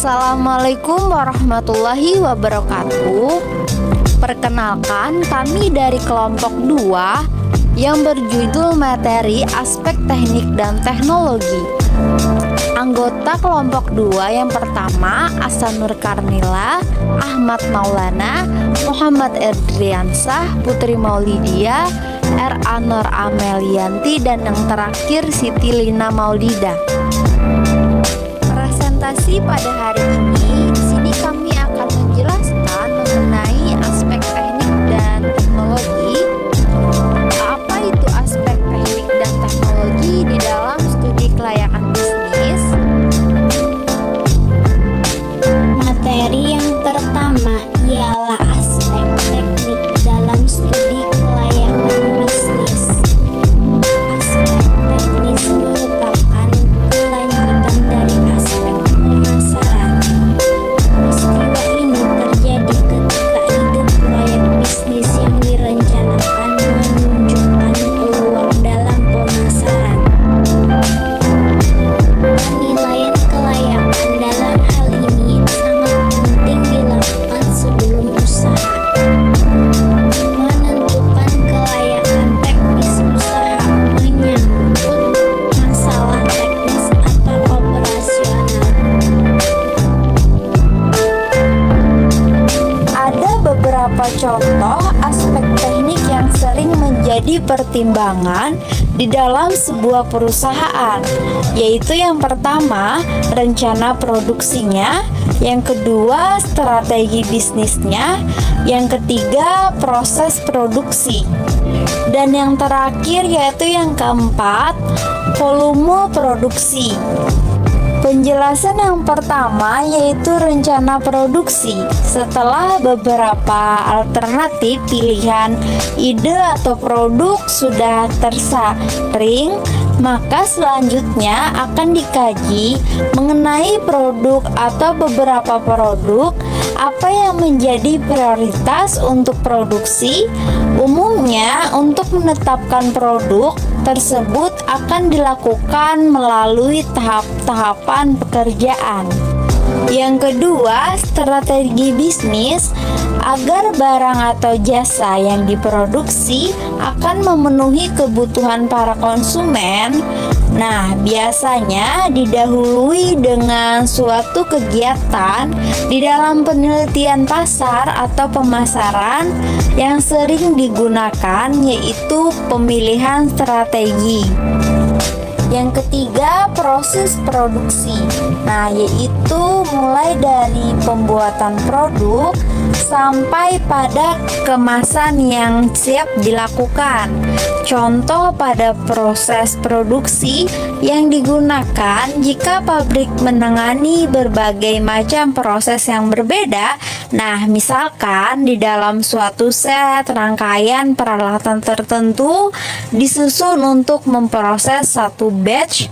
Assalamualaikum warahmatullahi wabarakatuh. Perkenalkan, kami dari kelompok 2 yang berjudul materi aspek teknik dan teknologi. Anggota kelompok 2 yang pertama Ahsanur Karnila, Ahmad Maulana, Muhammad Edriansah, Putri Maulidia, R. Anor Amelianti, dan yang terakhir Siti Lina Maulida. Presentasi pada hari ini, di sini kami akan menjelaskan mengenai aspek teknik dan teknologi. Apa itu aspek teknik dan teknologi di dalam studi kelayakan bisnis? Materi yang pertama ialah aspek teknik dalam studi kelayakan bisnis. Aspek teknis merupakan kelanjutan dari aspek pemasaran. Peristiwa ini terjadi ketika ide proyek bisnis yang direncanakan menunjukkan peluang dalam pemasaran. Penilaian kelayakan dalam hal ini sangat penting dilakukan sebelum usaha. Menentukan kelayakan teknis usaha menyangkut masalah teknis atau operasional. Ada beberapa contoh aspek teknik yang sering menjadi pertimbangan di dalam sebuah perusahaan, yaitu yang pertama, rencana produksinya, yang kedua, strategi bisnisnya, yang ketiga, proses produksi, dan yang terakhir yaitu yang keempat, volume produksi. Penjelasan yang pertama yaitu rencana produksi. Setelah beberapa alternatif pilihan ide atau produk sudah tersaring, maka selanjutnya akan dikaji mengenai produk atau beberapa produk, apa yang menjadi prioritas untuk produksi. Umumnya untuk menetapkan produk tersebut akan dilakukan melalui tahap-tahapan pekerjaan. Yang kedua, strategi bisnis. Agar barang atau jasa yang diproduksi akan memenuhi kebutuhan para konsumen, nah biasanya didahului dengan suatu kegiatan di dalam penelitian pasar atau pemasaran yang sering digunakan, yaitu pemilihan strategi. Yang ketiga, proses produksi. Nah, yaitu mulai dari pembuatan produk sampai pada kemasan yang siap dilakukan. Contoh pada proses produksi yang digunakan jika pabrik menangani berbagai macam proses yang berbeda. Nah, misalkan di dalam suatu set rangkaian peralatan tertentu disusun untuk memproses satu batch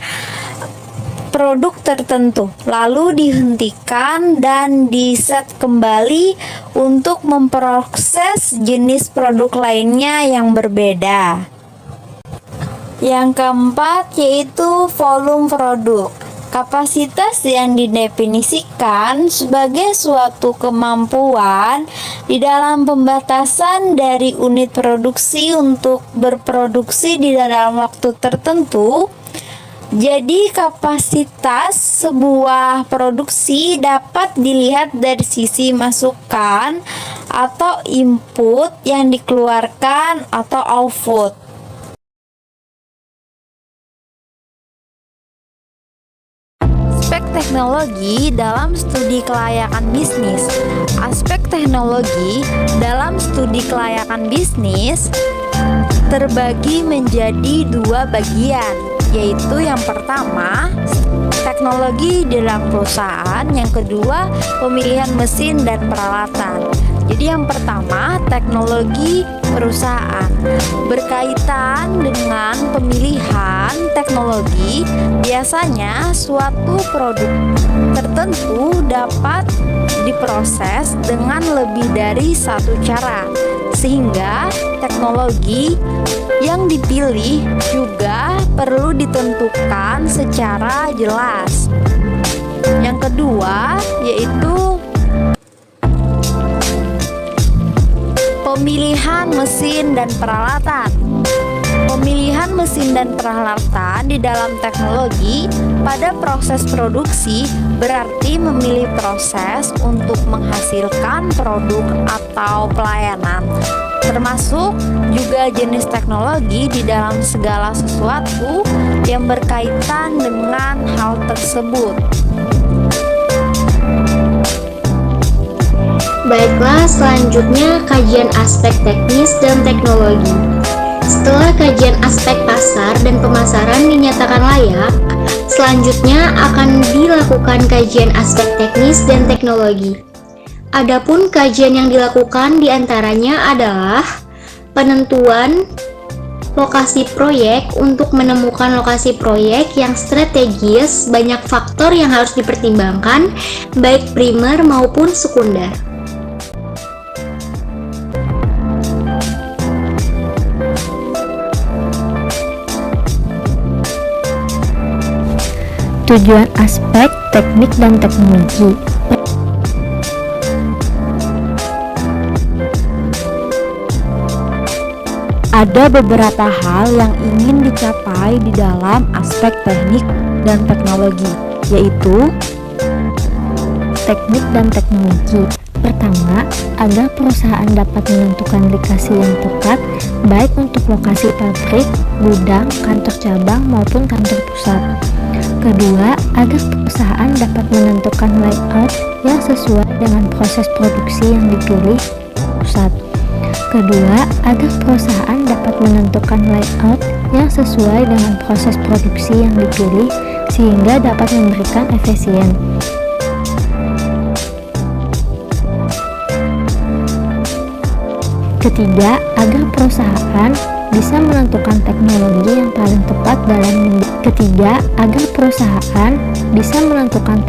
produk tertentu, lalu dihentikan dan diset kembali untuk memproses jenis produk lainnya yang berbeda. Yang keempat yaitu volume produk. Kapasitas yang didefinisikan sebagai suatu kemampuan di dalam pembatasan dari unit produksi untuk berproduksi di dalam waktu tertentu. Jadi kapasitas sebuah produksi dapat dilihat dari sisi masukan atau input yang dikeluarkan atau output. Aspek teknologi dalam studi kelayakan bisnis. Aspek teknologi dalam studi kelayakan bisnis terbagi menjadi dua bagian, yaitu yang pertama teknologi dalam perusahaan, yang kedua pemilihan mesin dan peralatan. Jadi yang pertama teknologi perusahaan berkaitan dengan pemilihan teknologi. Biasanya suatu produk tertentu dapat diproses dengan lebih dari satu cara, sehingga teknologi yang dipilih juga perlu ditentukan secara jelas. Yang kedua yaitu pemilihan mesin dan peralatan. Pemilihan mesin dan peralatan di dalam teknologi pada proses produksi berarti memilih proses untuk menghasilkan produk atau pelayanan, termasuk juga jenis teknologi di dalam segala sesuatu yang berkaitan dengan hal tersebut. Baiklah, selanjutnya kajian aspek teknis dan teknologi. Setelah kajian aspek pasar dan pemasaran dinyatakan layak, selanjutnya akan dilakukan kajian aspek teknis dan teknologi. Adapun kajian yang dilakukan diantaranya adalah penentuan lokasi proyek. Untuk menemukan lokasi proyek yang strategis, banyak faktor yang harus dipertimbangkan, baik primer maupun sekunder. Tujuan aspek teknik dan teknologi. Ada beberapa hal yang ingin dicapai di dalam aspek teknik dan teknologi, yaitu teknik dan teknologi. Pertama, agar perusahaan dapat menentukan lokasi yang tepat, baik untuk lokasi pabrik, gudang, kantor cabang, maupun kantor pusat. Kedua, agar perusahaan dapat menentukan layout yang sesuai dengan proses produksi yang dipilih pusat. Kedua, agar perusahaan dapat menentukan layout yang sesuai dengan proses produksi yang dipilih sehingga dapat memberikan efisien. Ketiga, agar perusahaan bisa menentukan teknologi yang paling tepat dalam agar perusahaan bisa menentukan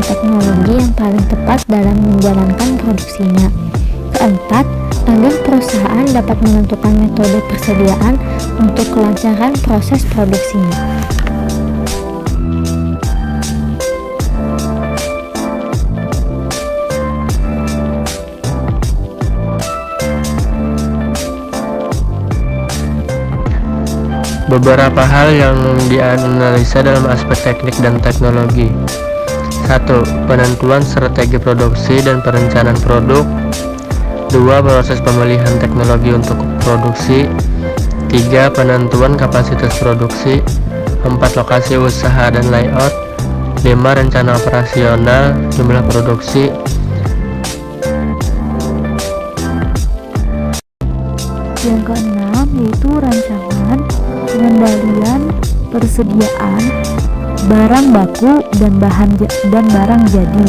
teknologi yang paling tepat dalam menjalankan produksinya. Keempat, agar perusahaan dapat menentukan metode persediaan untuk kelancaran proses produksinya. Beberapa hal yang dianalisa dalam aspek teknik dan teknologi. 1. Penentuan strategi produksi dan perencanaan produk. 2. Proses pemilihan teknologi untuk produksi. 3. Penentuan kapasitas produksi. 4. Lokasi usaha dan layout. 5. Rencana operasional, jumlah produksi. Yang keenam yaitu rancangan, pengendalian, persediaan, barang baku dan barang jadi.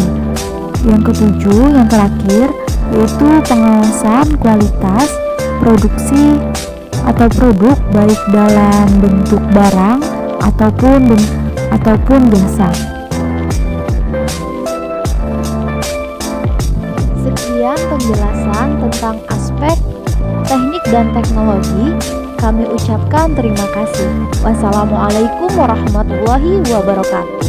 Yang ketujuh, yang terakhir yaitu pengawasan kualitas produksi atau produk baik dalam bentuk barang ataupun jasa. Sekian penjelasan tentang aspek teknik dan teknologi. Kami ucapkan terima kasih. Wassalamualaikum warahmatullahi wabarakatuh.